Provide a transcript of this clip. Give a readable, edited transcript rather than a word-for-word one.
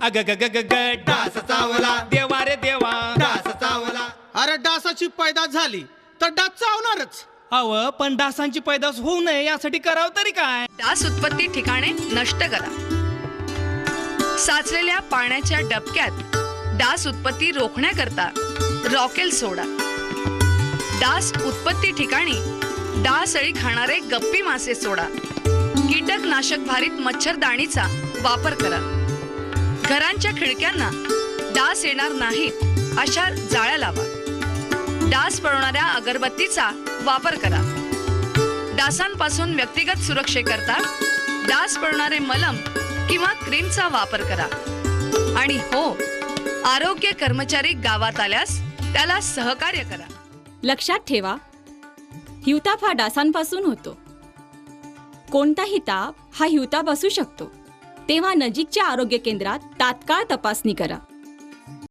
अग ग ग ग ग डास चावला, देवा रे देवा. डास चावला. अरे डासाची पैदास झाली तर डास चावणारच. अव पण डासांची पैदास होऊ नये यासाठी करावं तरी काय? डास उत्पत्ती ठिकाणे नष्ट करा. साचलेल्या पाण्याच्या डबक्यात डास उत्पत्ती रोखण्याकरता रॉकेल सोडा. डास उत्पत्ती ठिकाणी डास अळी खाणारे गप्पी मासे सोडा. कीटकनाशक भारित मच्छरदाणीचा वापर करा. घरांच्या खिडक्यांना डास येणार नाहीत अशा जाळ्या लावा. डास पळवणाऱ्या अगरबत्तीचा वापर करा. डासांपासून व्यक्तिगत सुरक्षेकरता डास पळवणारे मलम किंवा क्रीमचा वापर करा. आणि हो, आरोग्य कर्मचारी गावात आल्यास त्याला सहकार्य करा. लक्षात ठेवा, हिवताप हा डासांपासून होतो. कोणताही ताप हा हिवताप असू शकतो. तेव्हा नजीकच्या आरोग्य केंद्रात तात्काळ तपासणी करा.